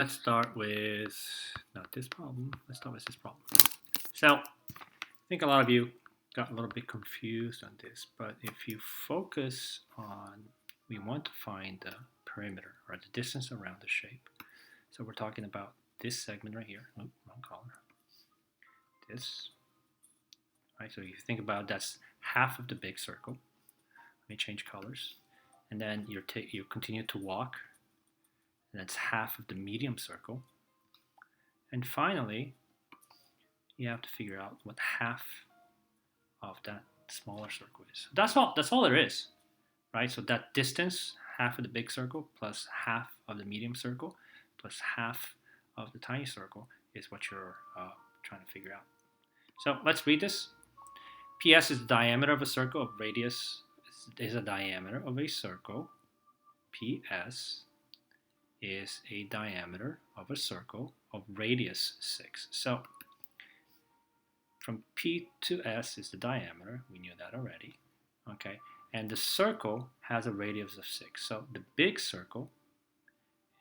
Let's start with, not this problem, let's start with this problem. So, I think a lot of you got a little bit confused on this, but if you focus on, we want to find the perimeter, or the distance around the shape. So we're talking about this segment right here. Oh, wrong color. This. Right, so if you think about it, that's half of the big circle. Let me change colors. And then you continue to walk. And that's half of the medium circle. And finally, you have to figure out what half of that smaller circle is. That's all there is, right? So that distance, half of the big circle plus half of the medium circle plus half of the tiny circle is what you're trying to figure out. So let's read this. PS is the diameter of a circle of radius is a diameter of a circle. PS is a diameter of a circle of radius 6. So from P to S is the diameter. We knew that already. Okay, and the circle has a radius of 6. So the big circle,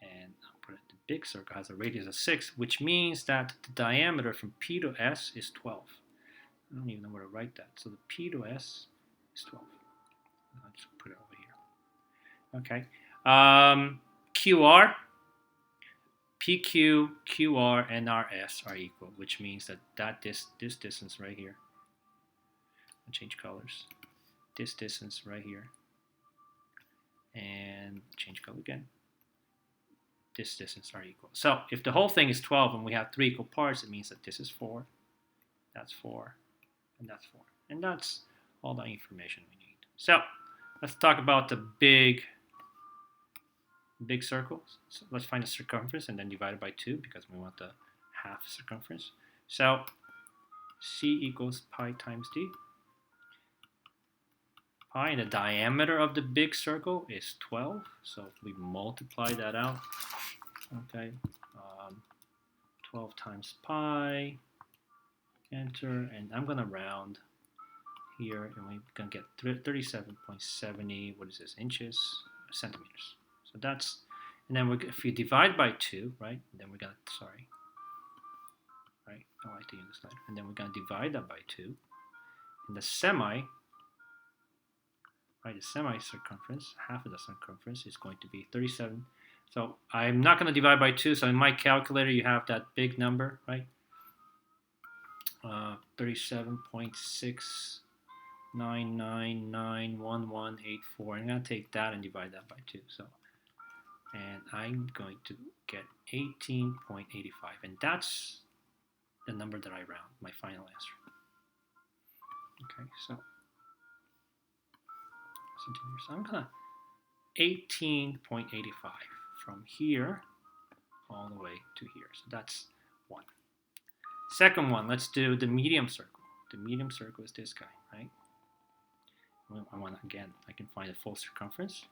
and I'll put it, the big circle has a radius of 6, which means that the diameter from P to S is 12. I don't even know where to write that. So the P to S is 12. Let's put it over here. Okay. QR, PQ, QR, and RS are equal, which means that this distance right here, I'll change colors, this distance right here, and change color again, this distance are equal. So if the whole thing is 12 and we have 3 equal parts, it means that this is 4, that's 4, and that's 4. And that's all the information we need. So let's talk about the big circle. So let's find the circumference and then divide it by 2 because we want the half circumference. So C equals pi times d. Pi, and the diameter of the big circle is 12. So if we multiply that out, okay, 12 times pi, enter, and I'm going to round here, and we're going to get 37.70, what is this, inches, centimeters. So that's, and then if you divide by 2, right, then we're going to, right, I like to use this letter, and then we're going to divide that by 2, and the semi, right, the semi-circumference, half of the circumference is going to be 37. So I'm not going to divide by 2, so in my calculator you have that big number, right, 37.699911184. I'm going to take that and divide that by 2. So, and I'm going to get 18.85, and that's the number that I round, my final answer. Okay, so I'm going to 18.85 from here all the way to here. So that's 1. Second one, let's do the medium circle. The medium circle is this guy, right? I want, again, I can find the full circumference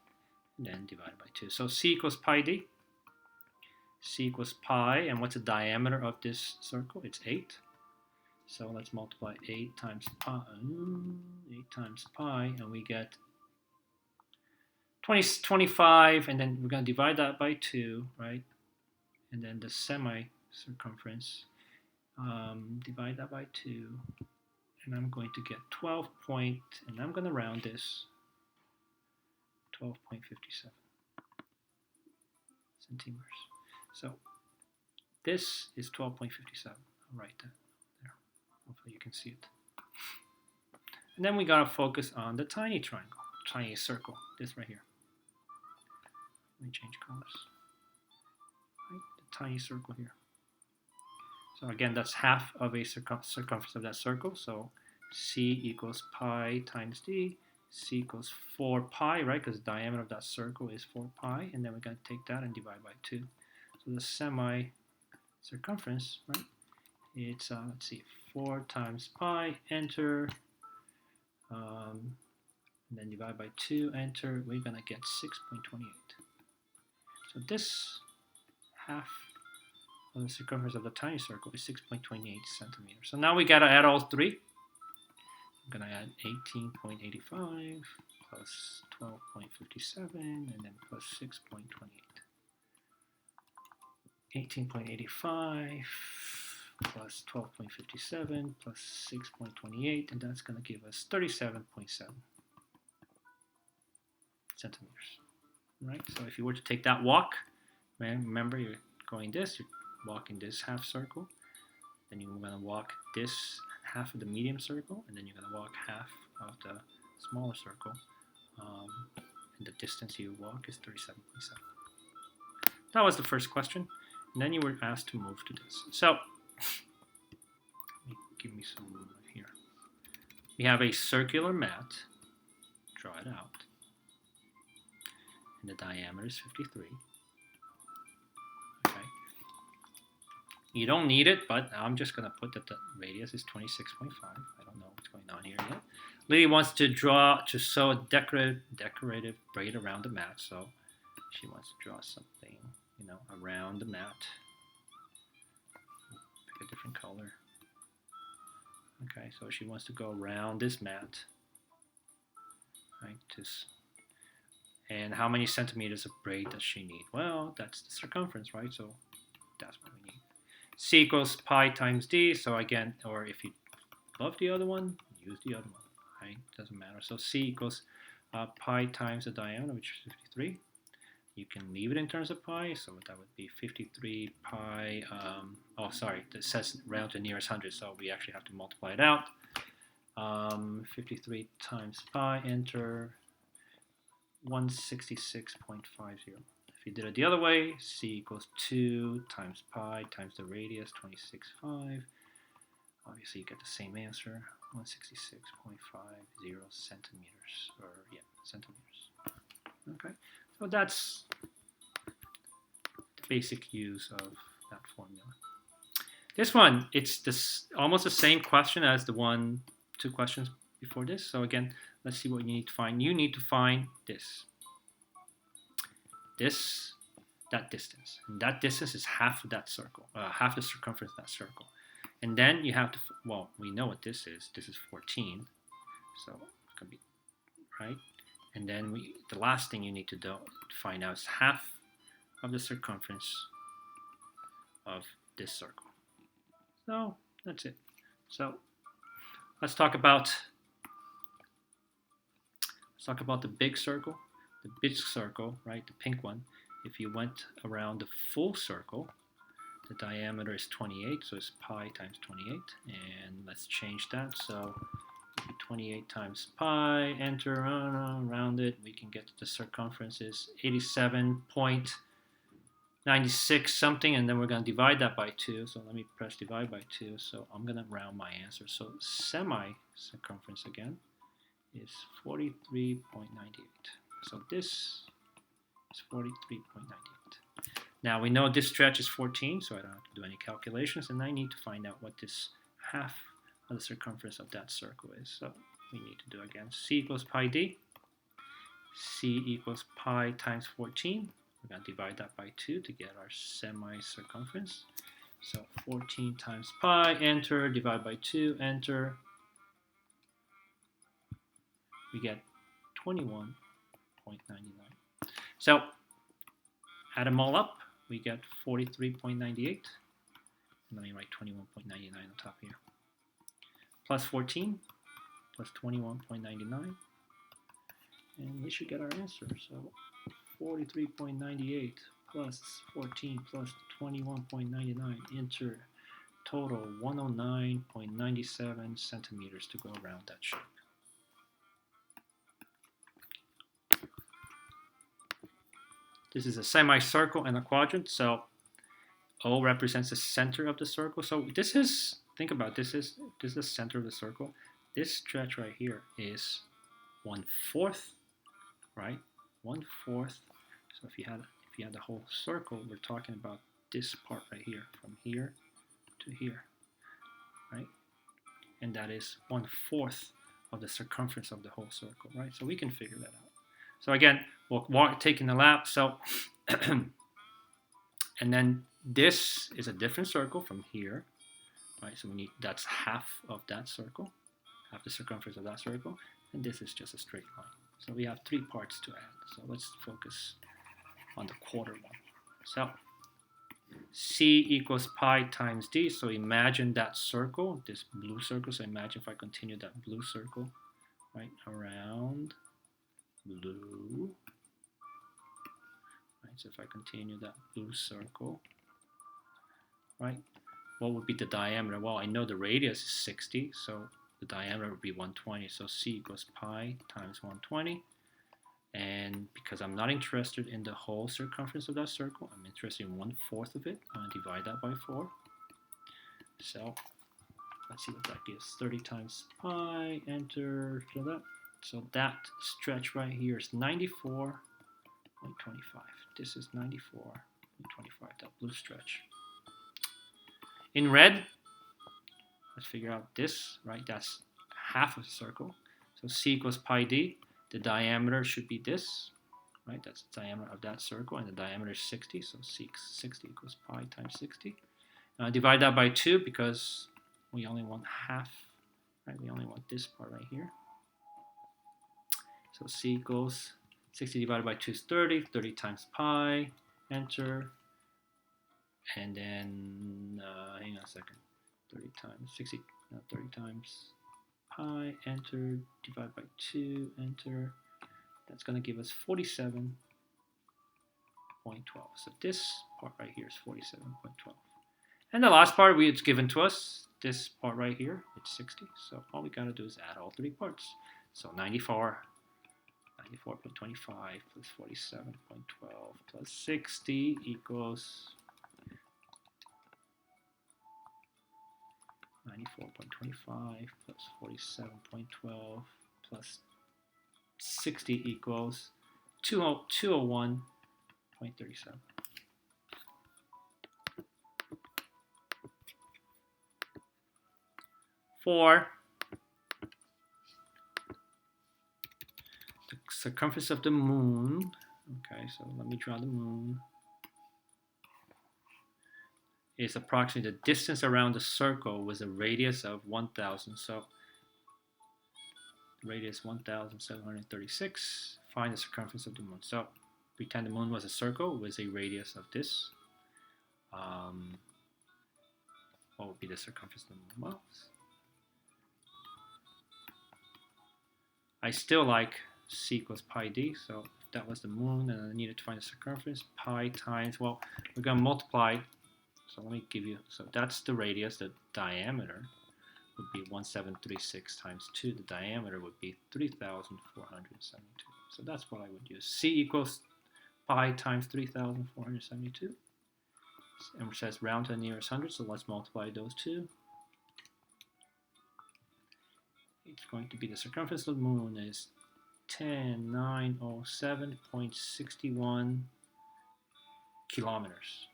and then divide by 2. So C equals pi d. C equals pi, and what's the diameter of this circle? It's 8. So let's multiply 8 times pi, and we get 25, and then we're going to divide that by 2, right? And then the semi-circumference, divide that by 2, and I'm going to get 12 point, and I'm going to round this, 12.57 centimeters. So this is 12.57. I'll write that there. Hopefully you can see it. And then we got to focus on the tiny triangle, tiny circle, this right here. Let me change colors. Right, the tiny circle here. So again, that's half of a circumference of that circle. So C equals pi times d. C equals 4 pi, right? Because the diameter of that circle is 4 pi. And then we're going to take that and divide by 2. So the semi-circumference, right? It's, let's see, 4 times pi, enter. And then divide by 2, enter. We're going to get 6.28. So this half of the circumference of the tiny circle is 6.28 centimeters. So now we got to add all 3. I'm going to add 18.85 plus 12.57 and then plus 6.28. 18.85 plus 12.57 plus 6.28, and that's going to give us 37.7 centimeters. Right? So if you were to take that walk, remember you're going this, you're walking this half circle, then you're going to walk this half of the medium circle, and then you're going to walk half of the smaller circle, and the distance you walk is 37.7. That was the first question, and then you were asked to move to this. So, give me some room here. We have a circular mat, draw it out, and the diameter is 53. Okay. You don't need it, but I'm just going to put that the radius is 26.5. I don't know what's going on here yet. Lily wants to sew a decorative braid around the mat, so she wants to draw something, around the mat. Pick a different color. Okay, so she wants to go around this mat, right? And how many centimeters of braid does she need? Well, that's the circumference, right? So that's what we need. C equals pi times d. So again, or if you love the other one, use the other one, right? Doesn't matter. So C equals pi times the diameter, which is 53. You can leave it in terms of pi, so that would be 53 pi, it says round to nearest 100, so we actually have to multiply it out. 53 times pi, enter, 166.50. If you did it the other way, C equals 2 times pi times the radius, 26.5. Obviously, you get the same answer, 166.50 centimeters, centimeters. Okay. So that's the basic use of that formula. This one, it's almost the same question as the 2 questions before this. So again, let's see what you need to find. You need to find this, that distance. And that distance is half of that circle, half the circumference of that circle. And then you have to, we know what this is. This is 14. So it's going to be, right? And then the last thing you need to find out is half of the circumference of this circle. So that's it. So let's talk about the big circle. The big circle, right? The pink one. If you went around the full circle, the diameter is 28, so it's pi times 28. And let's change that. So 28 times pi, enter, round it, we can get the circumference is 87.96 something, and then we're going to divide that by 2. So let me press divide by 2. So I'm going to round my answer. So semi-circumference again is 43.98. So this is 43.98. Now we know this stretch is 14, so I don't have to do any calculations, and I need to find out what this half of the circumference of that circle is. So we need to do again C equals pi d. C equals pi times 14. We're going to divide that by 2 to get our semi-circumference. So 14 times pi, enter, divide by 2, enter. We get 21.99. So add them all up, we get 43.98. Let me write 21.99 on top here. Plus 14 plus 21.99, and we should get our answer. So 43.98 plus 14 plus 21.99, enter, total 109.97 centimeters to go around that shape. This is a semicircle and a quadrant, so O represents the center of the circle. So this is, think about this is the center of the circle. This stretch right here is 1/4, right? 1/4. So if you had the whole circle, we're talking about this part right here, from here to here, right? And that is 1/4 of the circumference of the whole circle, right? So we can figure that out. So again, we'll take in the lap. So and then this is a different circle from here, right? So that's half of that circle, half the circumference of that circle, and this is just a straight line. So we have 3 parts to add. So let's focus on the quarter one. So C equals pi times d. So imagine that circle, this blue circle. So imagine if I continue that blue circle, right, around blue. Right, so if I continue that blue circle, right, what would be the diameter? Well, I know the radius is 60, so the diameter would be 120. So C equals pi times 120. And because I'm not interested in the whole circumference of that circle, I'm interested in 1/4 of it. I'm going to divide that by 4. So let's see what that gives. 30 times pi, enter, so that stretch right here is 94.25. This is 94.25, that blue stretch. In red, let's figure out this, right? That's half of a circle. So C equals pi d. The diameter should be this, right? That's the diameter of that circle, and the diameter is 60. So 60 equals pi times 60. Divide that by 2 because we only want half, right? We only want this part right here. So C equals 60 divided by 2 is 30. 30 times pi, enter. And then, hang on a second. 30 times 60, 30 times pi, enter, divide by 2, enter. That's going to give us 47.12. So this part right here is 47.12. And the last part, it's given to us. This part right here, it's 60. So all we got to do is add all 3 parts. So 94.25 plus 47.12 plus 60 equals 94.25 plus 47.12 plus 60 equals 201.37. For the circumference of the moon, okay, so let me draw the moon, is approximately the distance around the circle with a radius of 1,000. So radius 1,736. Find the circumference of the moon. So pretend the moon was a circle with a radius of this. What would be the circumference of the moon? Well, I still like C equals pi d. So if that was the moon and I needed to find the circumference, pi times, well, we're going to multiply. So let me give you, so that's the radius. The diameter would be 1736 times 2. The diameter would be 3,472. So that's what I would use. C equals pi times 3,472. And it says round to the nearest hundred, so let's multiply those two. It's going to be the circumference of the moon is 10,907.61 kilometers.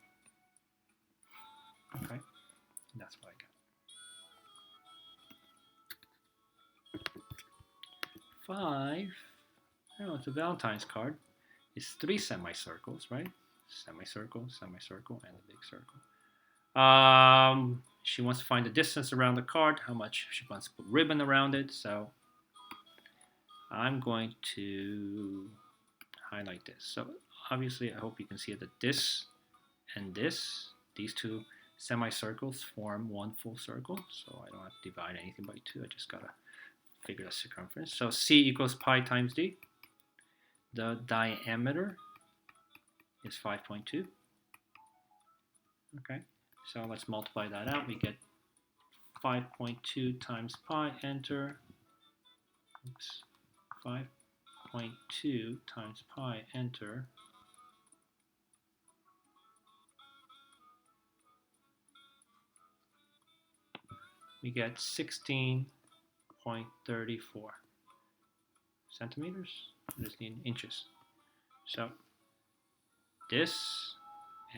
Okay, and that's what I got. 5, oh, it's a Valentine's card. It's 3 semicircles, right? Semicircle, semicircle, and a big circle. She wants to find the distance around the card, how much she wants to put ribbon around it. So I'm going to highlight this. So obviously, I hope you can see that this and this, these two semicircles form one full circle. So I don't have to divide anything by 2. I just got to figure the circumference. So C equals pi times d. The diameter is 5.2. Okay, so let's multiply that out. We get 5.2 times pi, enter. Oops, 5.2 times pi, enter. We get 16.34 centimeters. I just need inches. So this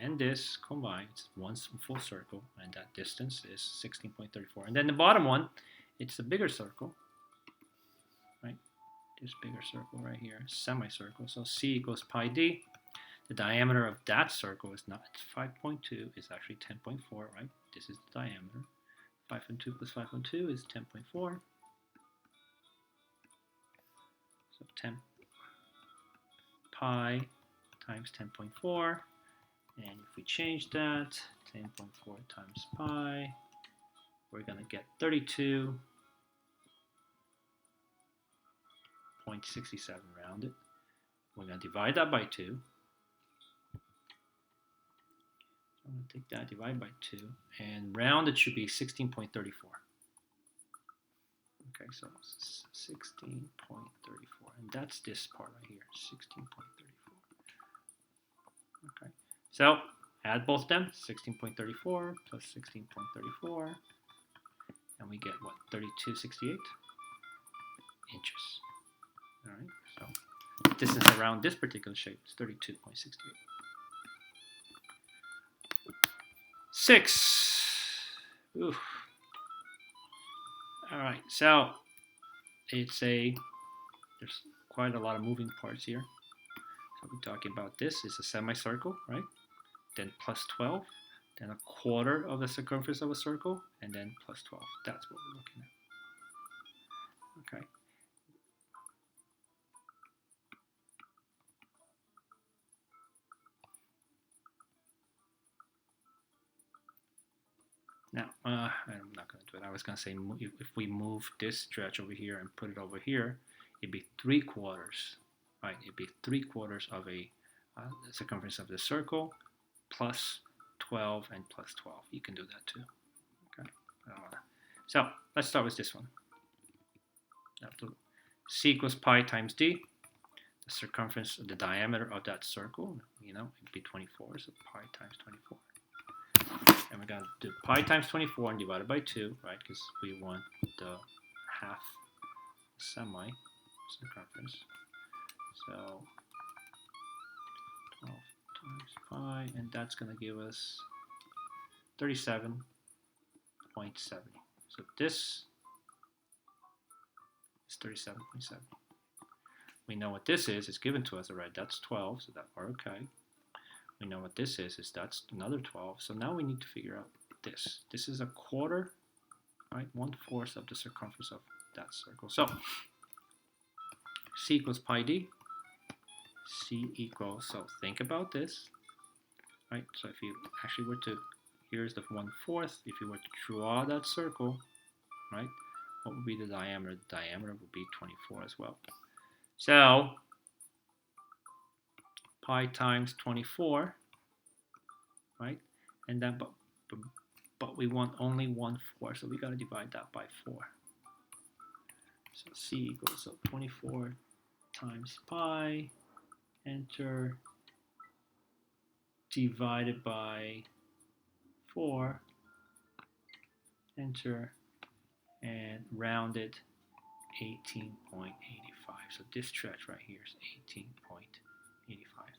and this combined, it's one full circle, and that distance is 16.34. And then the bottom one, it's a bigger circle, right? This bigger circle right here, semicircle. So C equals pi d. The diameter of that circle is not 5.2, it's actually 10.4, right? This is the diameter. 5.2 plus 5.2 is 10.4. So 10 pi times 10.4 And if we change that, 10.4 times pi, we're going to get 32.67 rounded. We're going to divide that by 2. I'm going to take that, divide by 2, and round it should be 16.34. Okay, so 16.34, and that's this part right here, 16.34. Okay, so add both of them, 16.34 plus 16.34, and we get what, 32.68 inches. All right, so distance around this particular shape is 32.68. 6. Oof. All right, so there's quite a lot of moving parts here. So we're talking about this is a semicircle, right? Then plus 12, then a quarter of the circumference of a circle, and then plus 12. That's what we're looking at. Okay. Now, I'm not going to do it. I was going to say if we move this stretch over here and put it over here, it'd be 3/4, right? It'd be 3/4 of a the circumference of the circle plus 12 and plus 12. You can do that too. Okay. So let's start with this one. C equals pi times d. The circumference, the diameter of that circle, it'd be 24, so pi times 24. And we're going to do pi times 24 and divide it by 2, right? Because we want the half semi-circumference. So 12 times pi, and that's going to give us 37.70. So this is 37.70. We know what this is. It's given to us already. That's 12, so that we're okay. We know what this is that's another 12. So now we need to figure out this. This is a quarter, right? 1/4 of the circumference of that circle. So C equals pi d. C equals, so think about this, right? So if you actually were to, here's the 1/4. If you were to draw that circle, right? What would be the diameter? The diameter would be 24 as well. So pi times 24, right? And then, but we want only 1/4, so we got to divide that by 4. So C equals, so 24 times pi, enter, divided by 4, enter, and rounded 18.85. So this stretch right here is 18.85.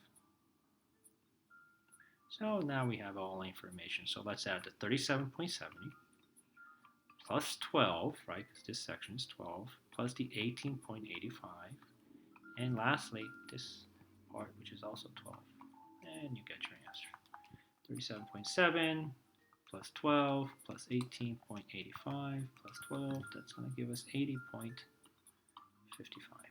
So now we have all information. So let's add the 37.70 plus 12, right? Because this section is 12, plus the 18.85, and lastly this part, which is also 12, and you get your answer. 37.7 plus 12 plus 18.85 plus 12. That's going to give us 80.55.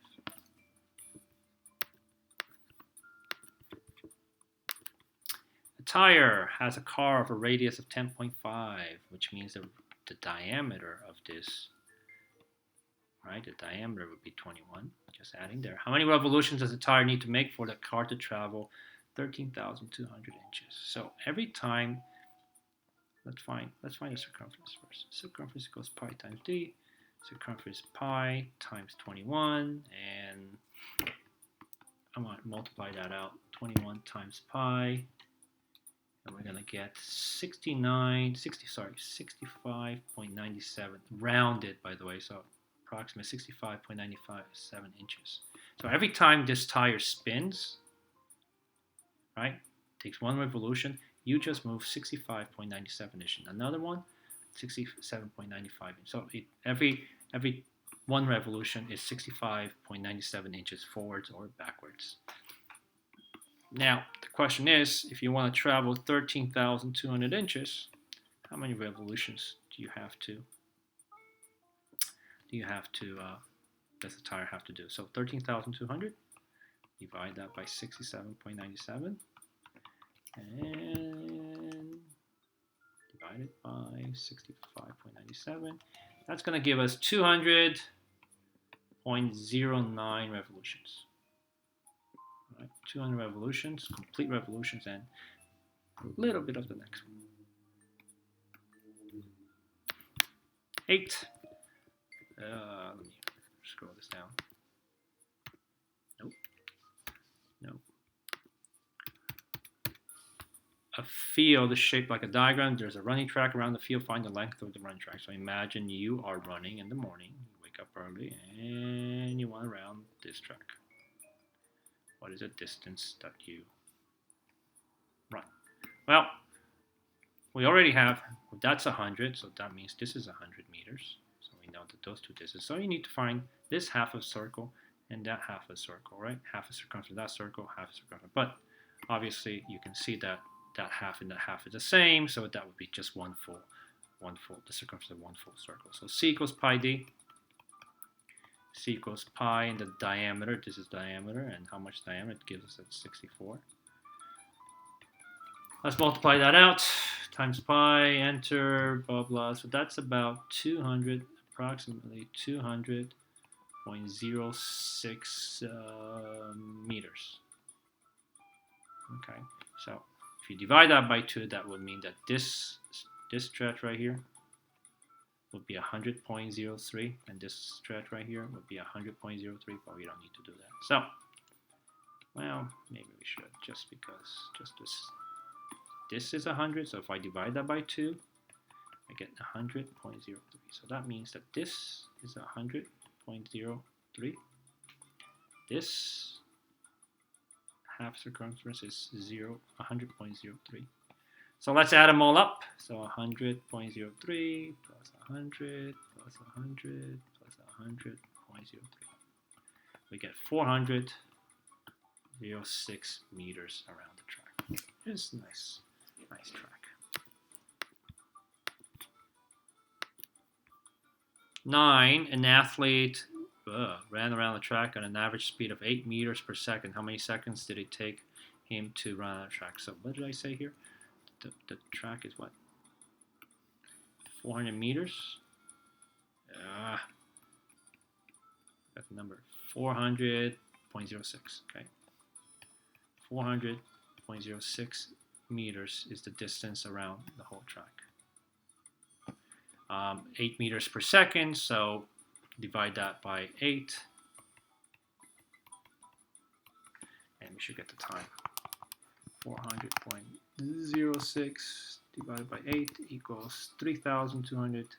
A tire has a car of a radius of 10.5, which means the diameter of this, right? The diameter would be 21. Just adding there. How many revolutions does the tire need to make for the car to travel 13,200 inches? So every time, let's find the circumference first. Circumference equals pi times d. Circumference pi times 21, and I'm going to multiply that out. 21 times pi, and we're going to get 65.97, rounded by the way, so approximately 65.957 inches. So every time this tire spins, right, takes one revolution, you just move 65.97 inches. Another one, 67.95. So every one revolution is 65.97 inches forwards or backwards. Now the question is, if you want to travel 13,200 inches, how many revolutions do you have to? Does the tire have to do? So 13,200, divide that by 67.97, and divide it by 65.97. That's going to give us 200.09 revolutions. All right, 200 revolutions, complete revolutions, and a little bit of the next one. 8. Let me scroll this down. Nope. Nope. A field is shaped like a diagram. There's a running track around the field. Find the length of the running track. So imagine you are running in the morning. You wake up early and you want to run this track. What is the distance that you run? Well, we already have, that's 100, so that means this is 100 meters. So we know that those two distances. So you need to find this half of a circle and that half of a circle, right? Half a circumference of that circle, half a circumference. But obviously you can see that that half and that half is the same, so that would be just the circumference of one full circle. So C equals pi d. C equals pi and the diameter, this is diameter, and how much diameter it gives us at 64. Let's multiply that out, times pi, enter, blah, blah. So that's about approximately 200.06 meters. Okay, so if you divide that by 2, that would mean that this stretch right here would be 100.03, and this stretch right here would be 100.03, but we don't need to do that. So, well, maybe we should, just because this is 100, so if I divide that by 2, I get 100.03. So that means that this is 100.03. This half circumference is 100.03. So let's add them all up. So 100.03 plus 100 plus 100 plus 100.03. We get 406 meters around the track. It's nice track. 9, an athlete ran around the track at an average speed of 8 meters per second. How many seconds did it take him to run on the track? So what did I say here? The track is what? 400 meters. That's the number. 400.06. Okay. 400.06 meters is the distance around the whole track. 8 meters per second, so divide that by 8, and we should get the time. 400.06 divided by 8 equals 3,200.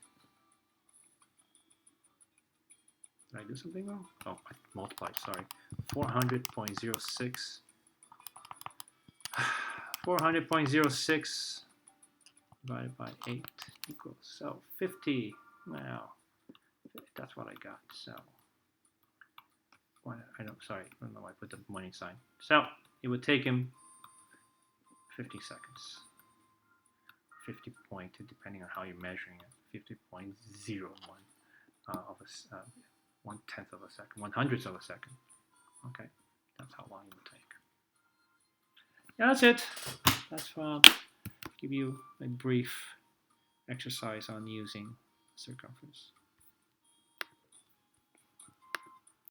Did I do something wrong? Oh, I multiplied, sorry. 400.06. 400.06 divided by 8 equals, so 50. Wow, that's what I got. So, I don't know why I put the money sign. So, it would take him 50 seconds. 50 point, depending on how you're measuring it, 50.01 of a 1/10 of a second, 1/100th of a second. Okay, that's how long it would take. Yeah, that's it. That's give you a brief exercise on using circumference.